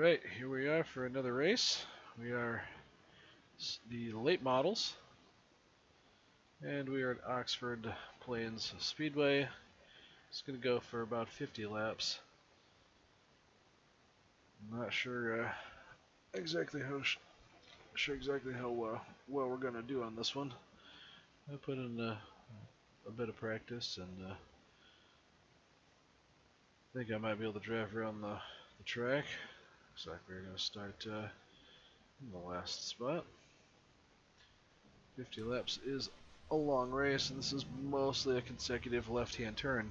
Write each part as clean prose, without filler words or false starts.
Alright, here we are for another race. We are the late models, and we are at Oxford Plains Speedway. It's going to go for about 50 laps. I'm not sure exactly how well we're going to do on this one. I put in a bit of practice, and I think I might be able to drive around the track. Looks like we're going to start in the last spot. 50 laps is a long race, and this is mostly a consecutive left-hand turn.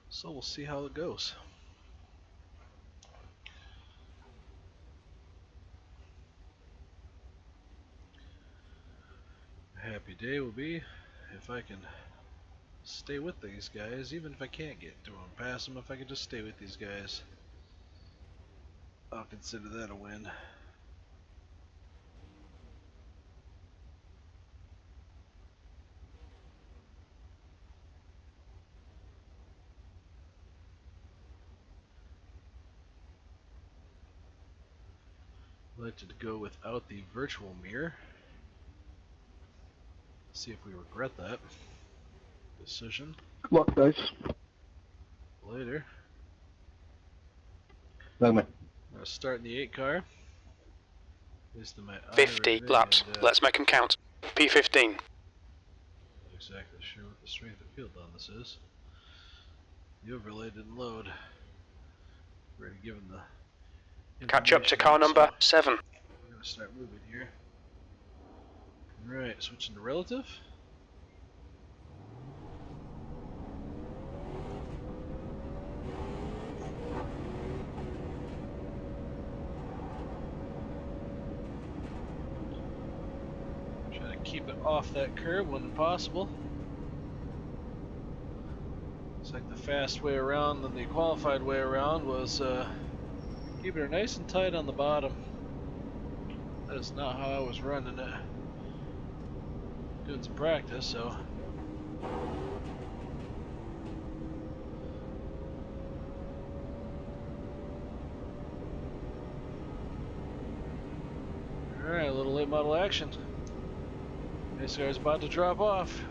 So we'll see how it goes. A happy day will be if I can stay with these guys, even if I can't get to them. Pass them, if I can just stay with these guys, I'll consider that a win. I'd like to go without the virtual mirror. See if we regret that decision. Good luck, guys. Later. Bye, man. I'm going to start in the 8 car. 50 laps. Let's make them count. P15. Not exactly sure what the strength of field on this is. The overlay didn't load. Already given the Catch up to car number 7. We're going to start moving here. Alright, switching to relative. Try to keep it off that curb when possible. Looks like the fast way around than the qualified way around was keeping her nice and tight on the bottom. That is not how I was running it. Doing some practice, so. Alright, a little late model action. This guy's about to drop off.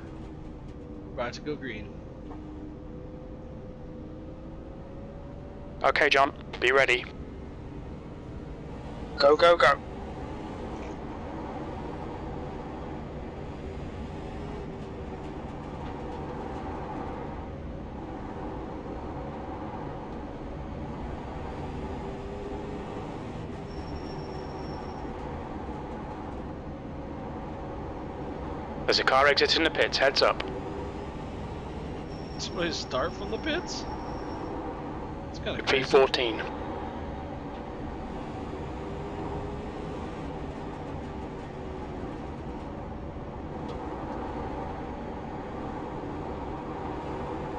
About to go green. Okay, John, be ready. Go, go, go. There's a car exiting the pits, heads up. Somebody start from the pits? It's kind of crazy. P14.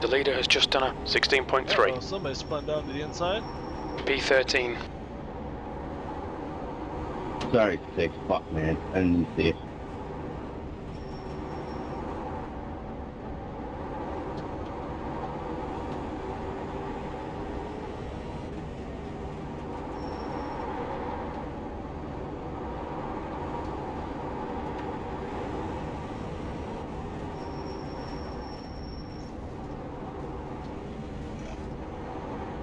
The leader has just done a 16.3. Oh, somebody spun down to the inside. P13. Sorry, 6. Fuck, man. I didn't see it.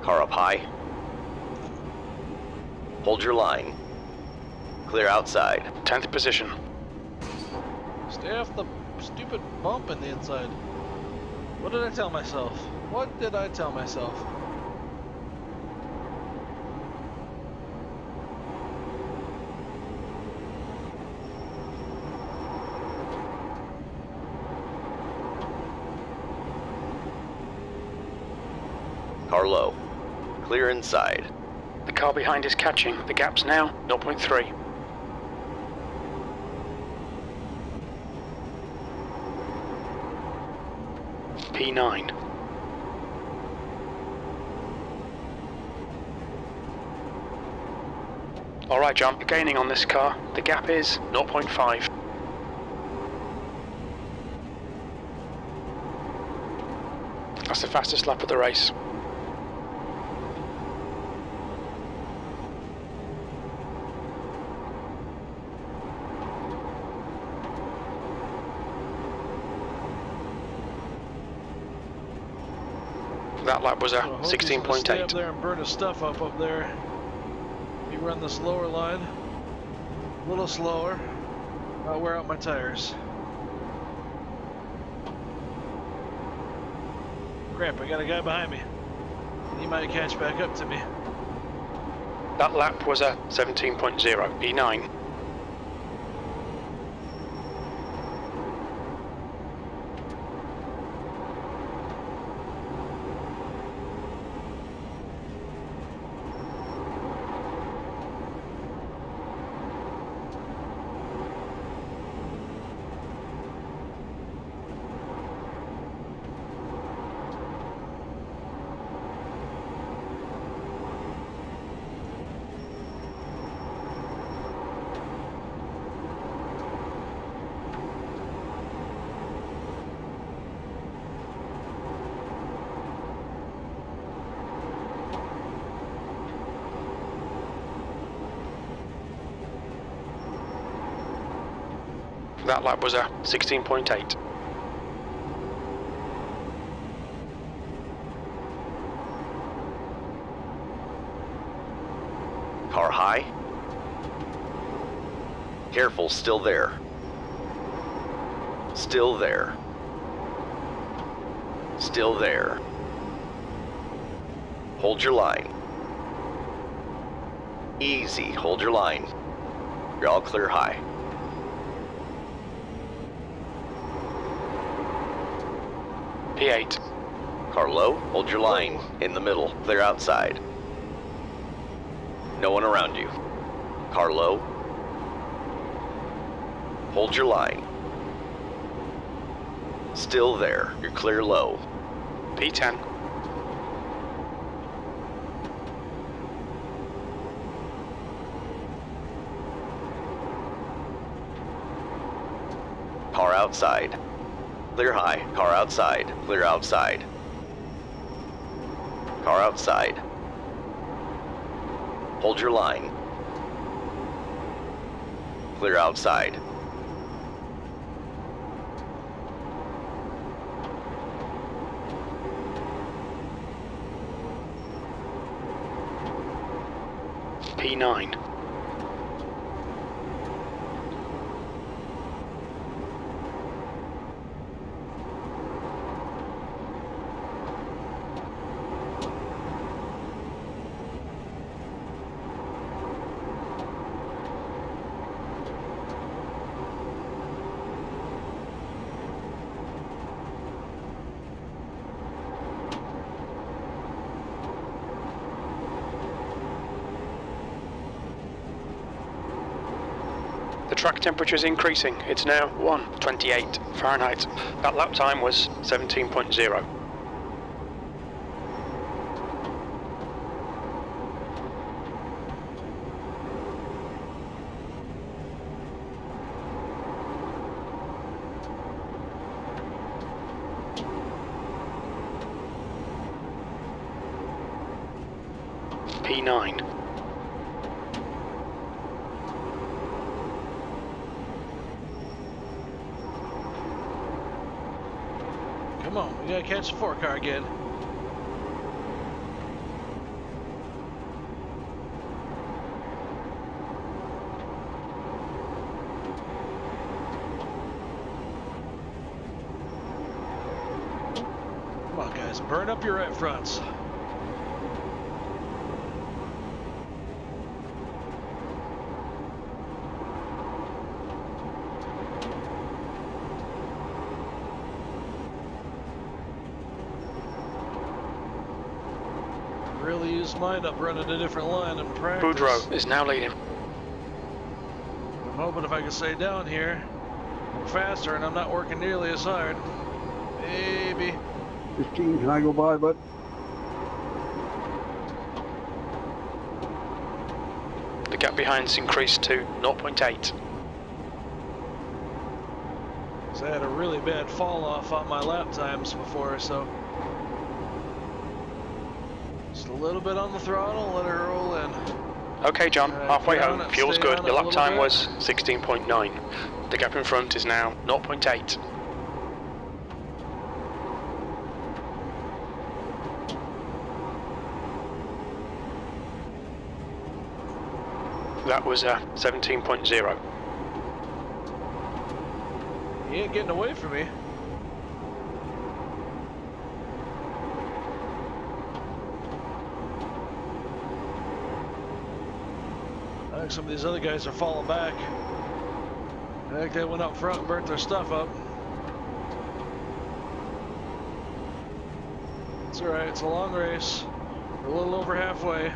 Car up high. Hold your line. Clear outside. 10th position. Stay off the stupid bump in the inside. What did I tell myself? What did I tell myself? Car low. Clear inside. The car behind is catching. The gap's now 0.3. P9. Alright, John, you're gaining on this car. The gap is 0.5. That's the fastest lap of the race. That lap was a So I hope he's gonna stay up 16.8. there and burn his stuff up there. We run this lower line a little slower. I'll wear out my tires. Crap, I got a guy behind me. He might catch back up to me. That lap was a 17.0, P9. That lap was a 16.8. Car high. Careful, still there. Still there. Still there. Hold your line. Easy, hold your line. You're all clear high. P8. Car low, hold your line. In the middle, clear outside. No one around you. Car low. Hold your line. Still there, you're clear low. P10. Car outside. Clear high, car outside, clear outside. Car outside. Hold your line. Clear outside. P9. The track temperature is increasing. It's now 128 Fahrenheit. That lap time was 17.0. P9. Come on, we gotta catch the 4-car again. Come on, guys, burn up your right fronts. Really used mine up running a different line in practice. Boudreaux is now leading. I'm hoping if I can stay down here faster and I'm not working nearly as hard. Maybe. 15, can I go by, bud? The gap behind's increased to 0.8. So I had a really bad fall off on my lap times before, so just a little bit on the throttle, let her roll in. Okay, John, halfway get on home. it, Fuel's stay good. on it Your a lap little time bit. was 16.9. The gap in front is now 0.8. That was 17.0. He ain't getting away from me. I think some of these other guys are falling back. I think they went up front and burnt their stuff up. It's alright, it's a long race. We're a little over halfway.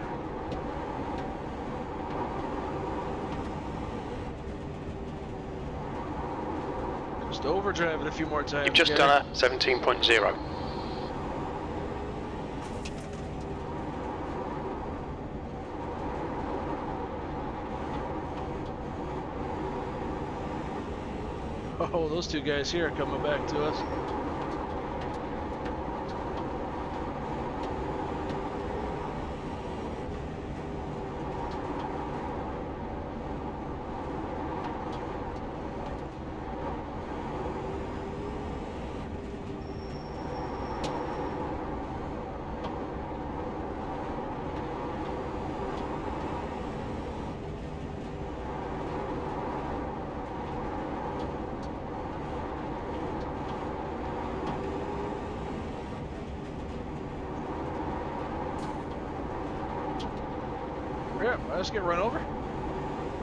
Just overdrive it a few more times. You've just Gary. done a 17.0. Oh, those two guys here are coming back to us. Yeah, I just get run over.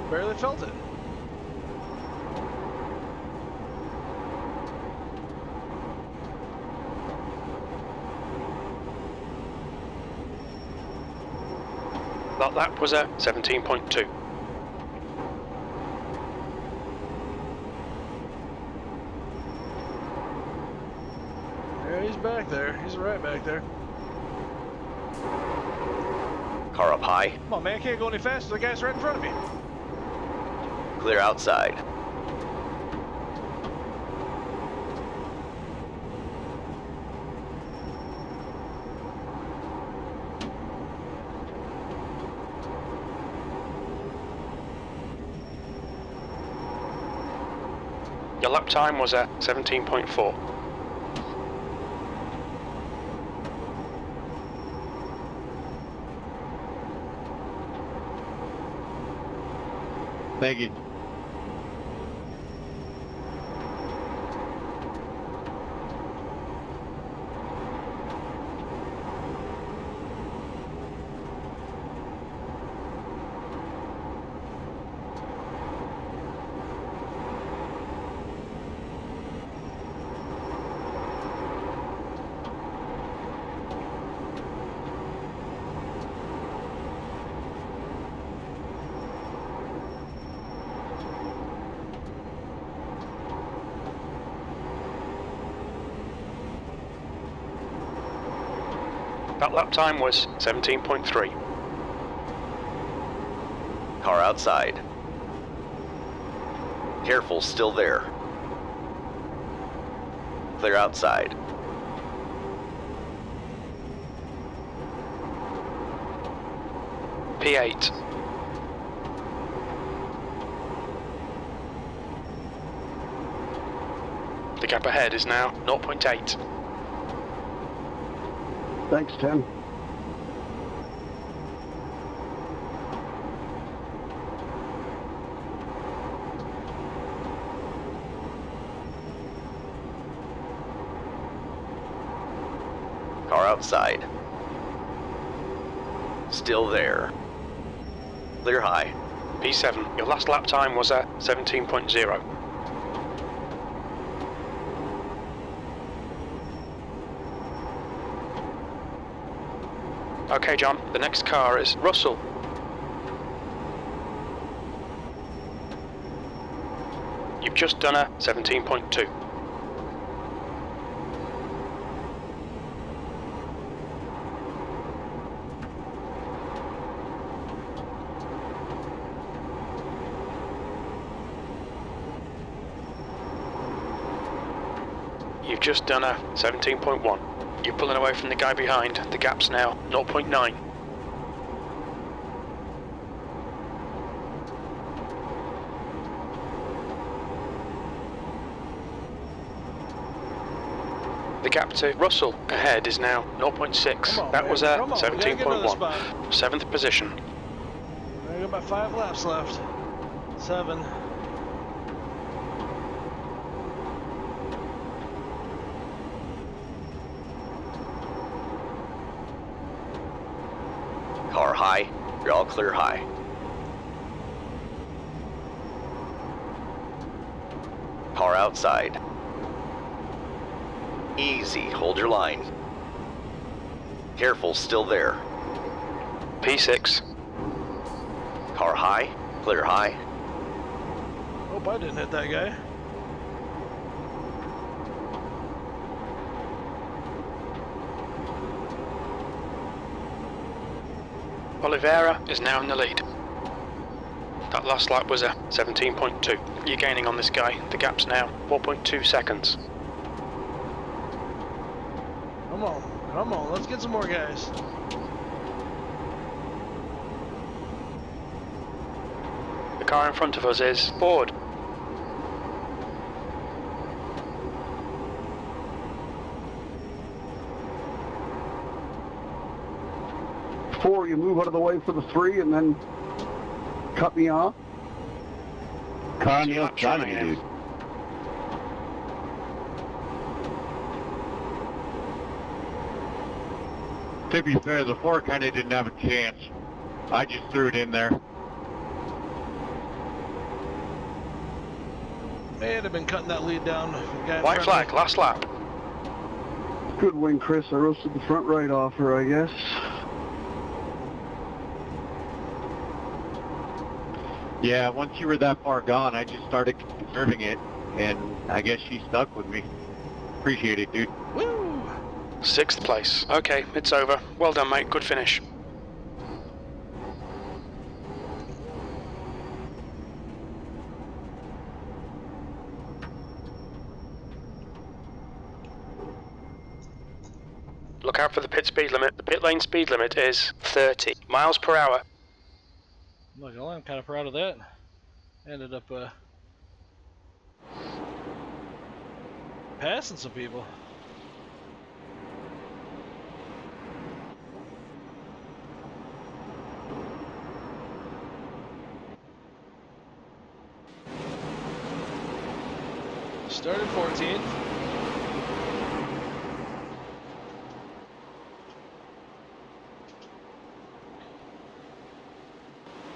Barely felt it. That lap was a 17.2. Yeah, he's back there. He's right back there. Car up high. Come on, man, I can't go any faster. The guy's right in front of me. Clear outside. Your lap time was a 17.4. Thank you. That lap time was 17.3. Car outside. Careful, still there. Clear outside. P8. The gap ahead is now 0.8. Thanks, Tim. Car outside. Still there. Clear high. P7. Your last lap time was a 17.0. Okay, John, the next car is Russell. You've just done a 17.2. You've just done a 17.1. You're pulling away from the guy behind. The gap's now 0.9. The gap to Russell ahead is now 0.6. Come on, That man. was a Come on, we gotta get another 17.1. spot. 7th position. I gotta about 5 laps left. 7. Car high. You're all clear high. Car outside. Easy, hold your line. Careful, still there. P6. Car high, clear high. Hope I didn't hit that guy. Oliveira is now in the lead. That last lap was a 17.2. You're gaining on this guy. The gap's now 4.2 seconds. Come on, let's get some more guys. The car in front of us is Ford. Before you move out of the way for the 3 and then cut me off. Car on Two the laps outside of remaining. you, dude. To be fair, the 4 kind of didn't have a chance. I just threw it in there. Man, I've been cutting that lead down. The guy in White front of flag, last lap. Good win, Chris. I roasted the front right off her, I guess. Yeah, once you were that far gone, I just started conserving it, and I guess she stuck with me. Appreciate it, dude. me. Woo! 6th place. Okay, it's over. Well done, mate. Good finish. Look out for the pit speed limit. The pit lane speed limit is 30 miles per hour. Look, I'm kind of proud of that. Ended up passing some people. Started 14th.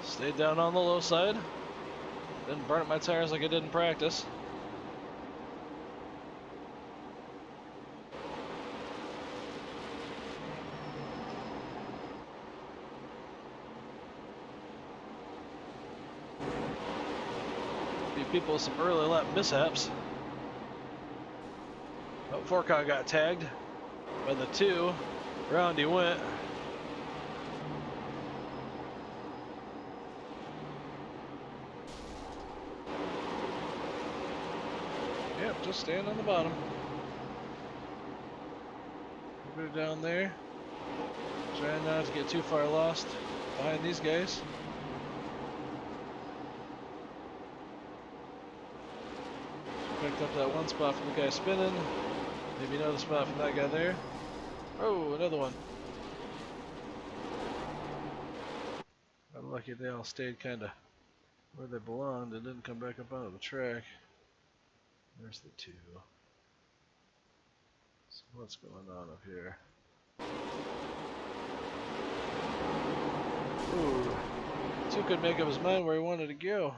Stayed down on the low side. Didn't burn up my tires like I did in practice. Few people with some early lap mishaps. Oh, 4 car got tagged by the 2. Round he went. Yep, just staying on the bottom. Put it down there. Trying not to get too far lost behind these guys. Picked up that one spot from the guy spinning. Maybe another spot from that guy there. Oh, another one. I'm lucky they all stayed kind of where they belonged and didn't come back up onto the track. There's the 2. So what's going on up here? Ooh. 2 couldn't make up his mind where he wanted to go.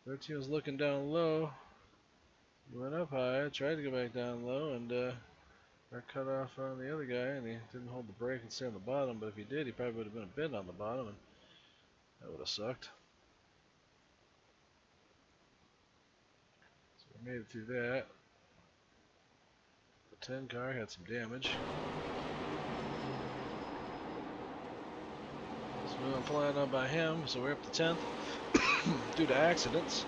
Thirteen was looking down low. He went up high, tried to go back down low, and got cut off on the other guy, and he didn't hold the brake and stay on the bottom, but if he did, he probably would have been a bit on the bottom, and that would have sucked. So we made it through that. The 10 car had some damage. So we went flying up by him, so we're up to 10th due to accidents.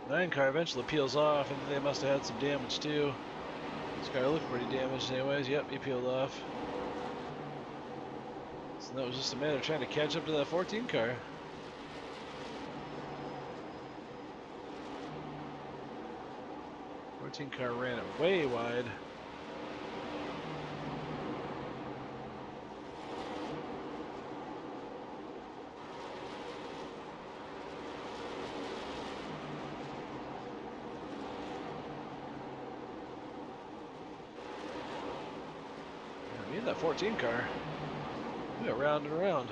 The 9 car eventually peels off, and they must have had some damage too. This car looked pretty damaged anyways. Yep, he peeled off. So that was just a matter of trying to catch up to that 14 car. Car ran it way wide. I need that 14 car. We got round and around.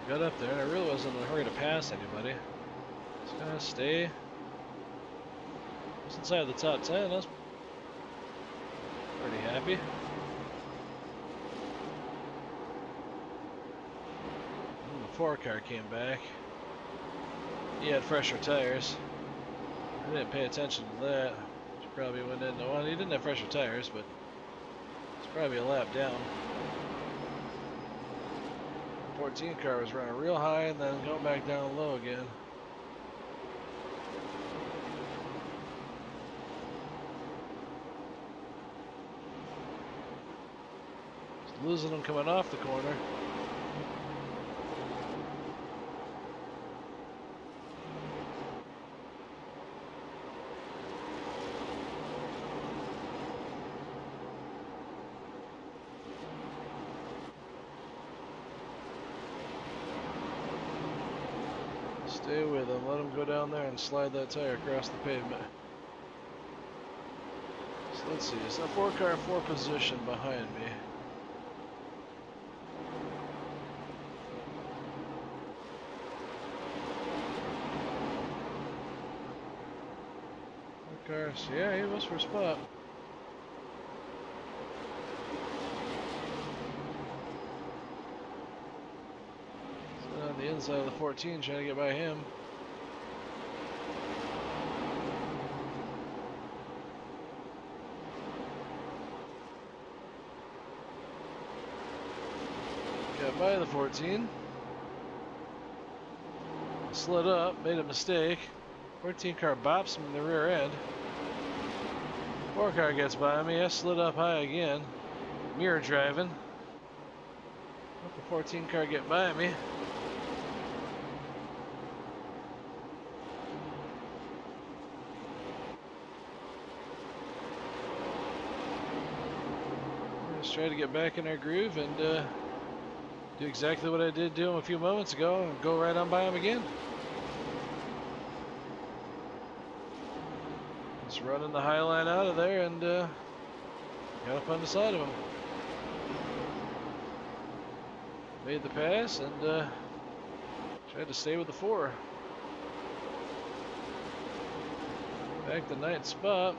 Got up there, and I really wasn't in a hurry to pass anybody. Just gonna stay just inside the top 10. I was pretty happy. And the 4 car came back. He had fresher tires. I didn't pay attention to that. Which probably went into one. He didn't have fresher tires, but it's probably a lap down. 14 car was running real high and then going back down low again. Just losing them coming off the corner. Stay with him. Let him go down there and slide that tire across the pavement. So let's see. Is that 4 car 4 position behind me? Cars. Yeah, he was for a spot. On the inside of the 14, trying to get by him. Got by the 14. Slid up, made a mistake. 14 car bops him in the rear end. 4 car gets by me. I slid up high again. Mirror driving. Let the 14 car get by me. Just try to get back in our groove and do exactly what I did to him a few moments ago and go right on by him again. Just running the high line out of there and got up on the side of him. Made the pass and tried to stay with the 4. Back to 9th spot.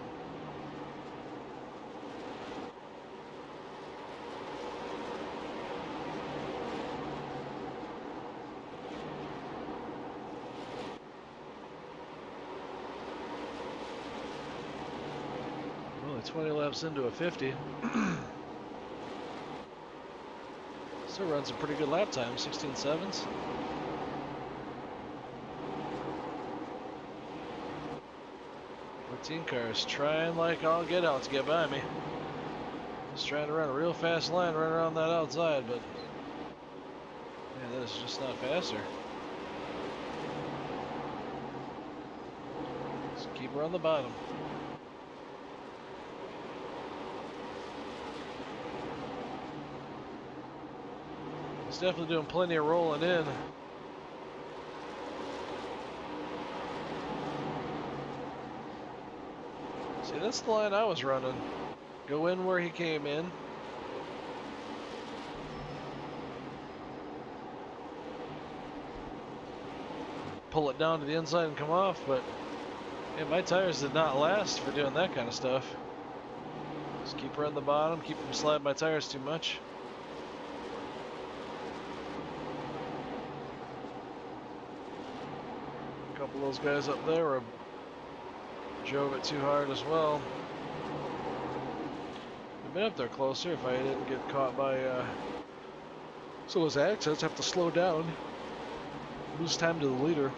Only 20 laps into a 50. Still runs a pretty good lap time, 16.7s. Cars trying like all get out to get by me. Just trying to run a real fast line right around that outside, but man, that is just not faster. Just keep her on the bottom. He's definitely doing plenty of rolling in. See, that's the line I was running. Go in where he came in. Pull it down to the inside and come off, but yeah, my tires did not last for doing that kind of stuff. Just keep her on the bottom, keep from sliding my tires too much. A couple of those guys up there were drove it too hard as well. I've been up there closer if I didn't get caught by some of those accidents. Have to slow down, lose time to the leader.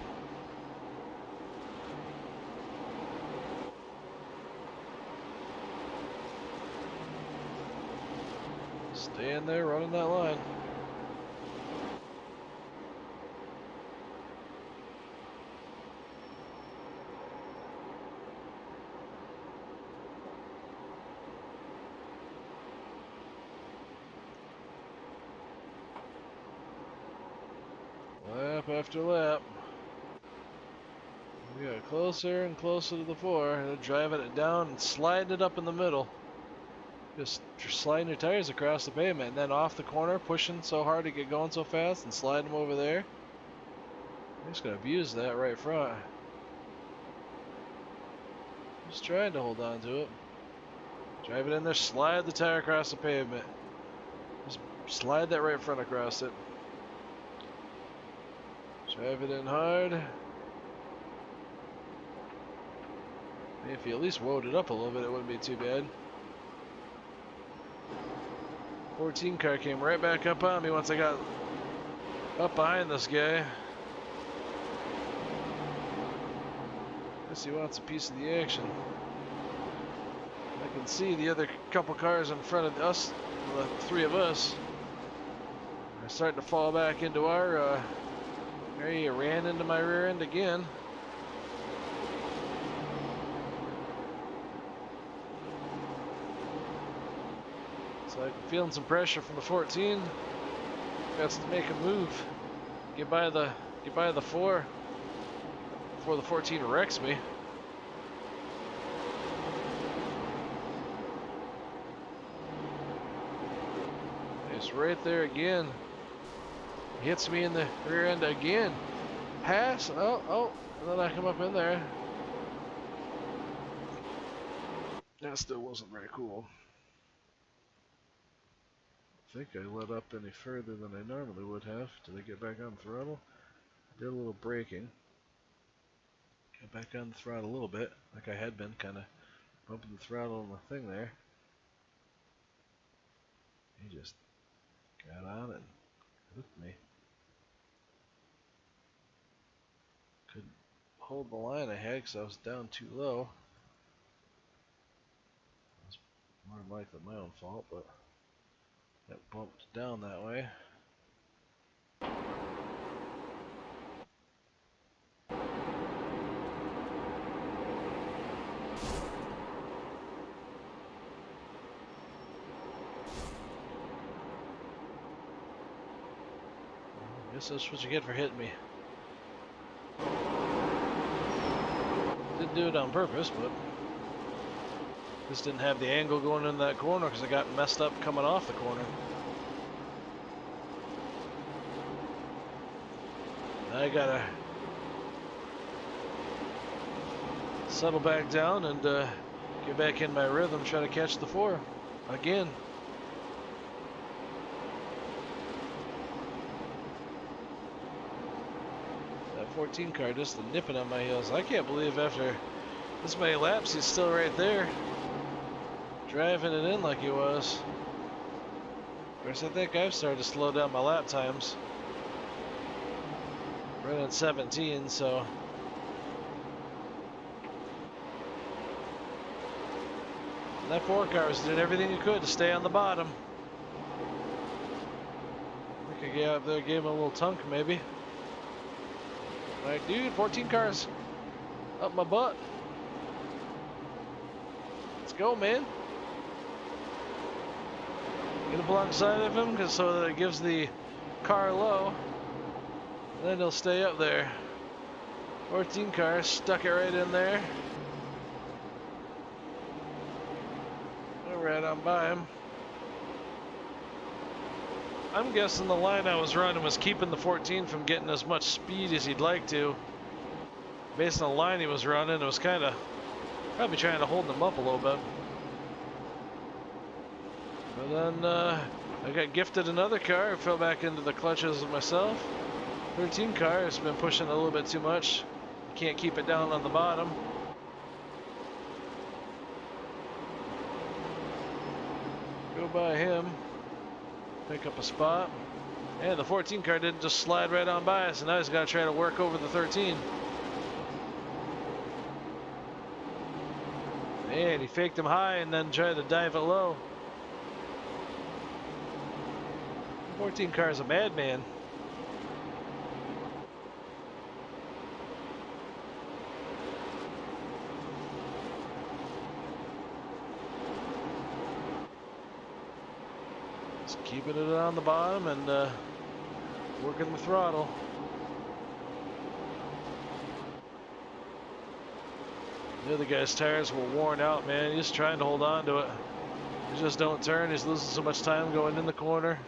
Stay in there, running that line. Lap after lap. We got closer and closer to the 4. They're driving it down and sliding it up in the middle. Just sliding your tires across the pavement and then off the corner, pushing so hard to get going so fast and sliding them over there. They're just going to abuse that right front. Just trying to hold on to it. Drive it in there, slide the tire across the pavement. Just slide that right front across it. Drive it in hard. If you at least woed it up a little bit, it wouldn't be too bad. 14 car came right back up on me once I got up behind this guy. Guess he wants a piece of the action. I can see the other couple cars in front of us, the 3 of us, are starting to fall back into our area. Ran into my rear end again. So I'm feeling some pressure from the 14. Got to make a move. Get by the 4 before the 14 wrecks me. It's right there again. Hits me in the rear end again. Pass. Oh, and then I come up in there. That still wasn't very cool. I think I let up any further than I normally would have. Did I get back on the throttle? Did a little braking. Got back on the throttle a little bit, like I had been, kind of bumping the throttle on the thing there. He just got on and hooked me. Couldn't hold the line I had because I was down too low. That's more than likely my own fault, but got bumped down that way. I guess that's what you get for hitting me. Didn't do it on purpose, but just didn't have the angle going in that corner because I got messed up coming off the corner. I gotta settle back down and get back in my rhythm, try to catch the 4 again. That 14 car just nipping on my heels. I can't believe after this many laps he's still right there, driving it in like he was. Of course, I think I've started to slow down my lap times. Running 17, so and that 4 car was doing everything it could to stay on the bottom. I think I got up there, gave him a little tunk maybe. Like, dude, 14 cars up my butt. Let's go, man. Get up alongside of him so that it gives the car low. And then he'll stay up there. 14 cars, stuck it right in there. Right on by him. I'm guessing the line I was running was keeping the 14 from getting as much speed as he'd like to. Based on the line he was running, it was kind of probably trying to hold him up a little bit. But then I got gifted another car. I fell back into the clutches of myself. 13 car has been pushing a little bit too much. Can't keep it down on the bottom. Go by him. Pick up a spot. And the 14 car didn't just slide right on by us, and now he's got to try to work over the 13. Man, he faked him high and then tried to dive it low. 14 car is a madman. Just keeping it on the bottom and working the throttle. The other guy's tires were worn out, man. He's trying to hold on to it. He just don't turn. He's losing so much time going in the corner,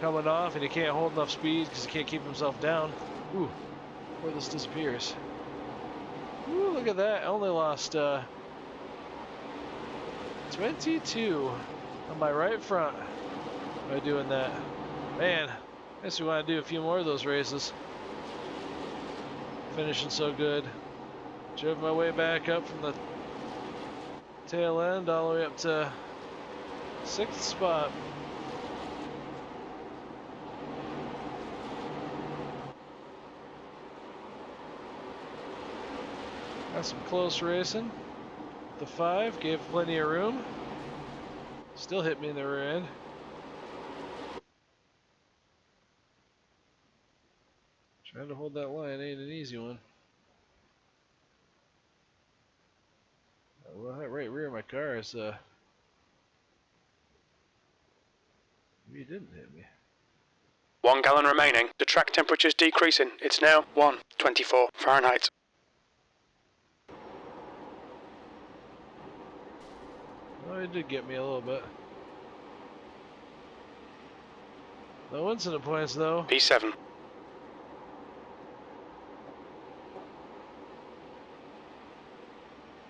coming off, and he can't hold enough speed because he can't keep himself down. Ooh, before this disappears. Ooh, look at that. I only lost 22 on my right front by doing that. Man, I guess we want to do a few more of those races. Finishing so good. Drove my way back up from the tail end all the way up to 6th spot. Got some close racing. The 5 gave plenty of room. Still hit me in the rear end. Trying to hold that line ain't an easy one. Well, that right rear of my car is maybe it didn't hit me. 1 gallon remaining. The track temperature's decreasing. It's now 124 Fahrenheit. Oh, it did get me a little bit. No incident points though. P7.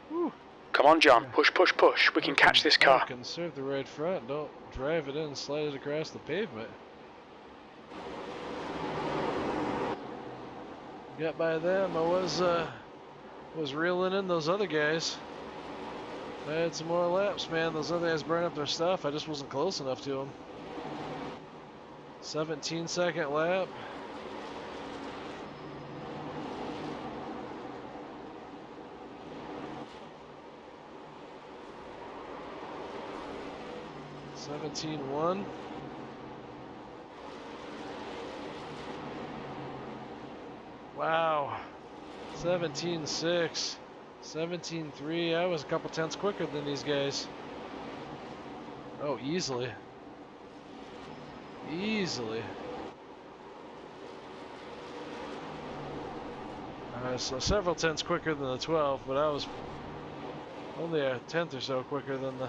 Whew. Come on, John. Push, push, push. We can catch this car. Conserve the right front. Don't drive it in and slide it across the pavement. Got by them. I was reeling in those other guys. I had some more laps, man. Those other guys burned up their stuff. I just wasn't close enough to them. 17-second lap. (17-1). Wow. 17-6. 17-3. I was a couple tenths quicker than these guys. Oh, easily. Easily. So several tenths quicker than the 12, but I was only a tenth or so quicker than the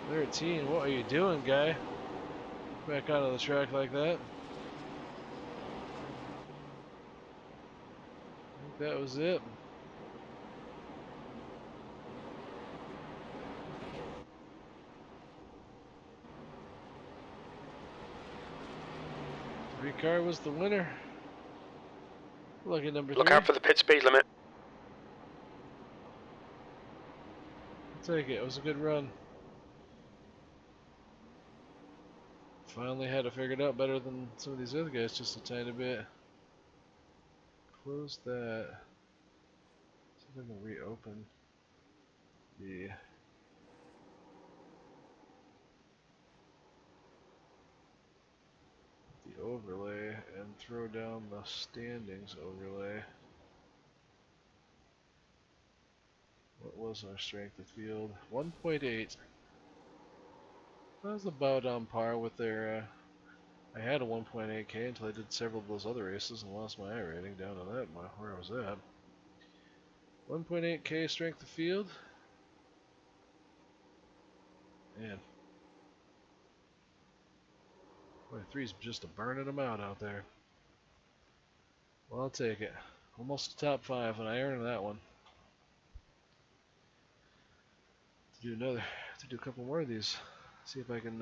13. What are you doing, guy? Back onto the track like that. I think that was it. Three car was the winner. Lucky number 3. Look out for the pit speed limit. I'll take it. It was a good run. Finally had it figured out better than some of these other guys just a tiny bit. Close that. See if I can reopen the overlay and throw down the standings overlay. What was our strength of field? 1.8. That was about on par with their. I had a 1.8K until I did several of those other races and lost my iRating down to that, where I was at. 1.8K strength of field. Man. 23's just a burning them out there. Well, I'll take it. Almost a top 5, and I earned that one. To do a couple more of these. See if I can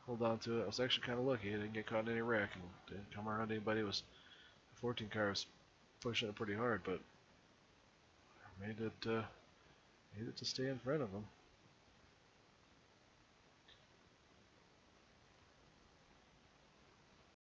hold on to it. I was actually kind of lucky. I didn't get caught in any wreck and didn't come around anybody. It was the 14 car was pushing it pretty hard, but I made it to stay in front of them.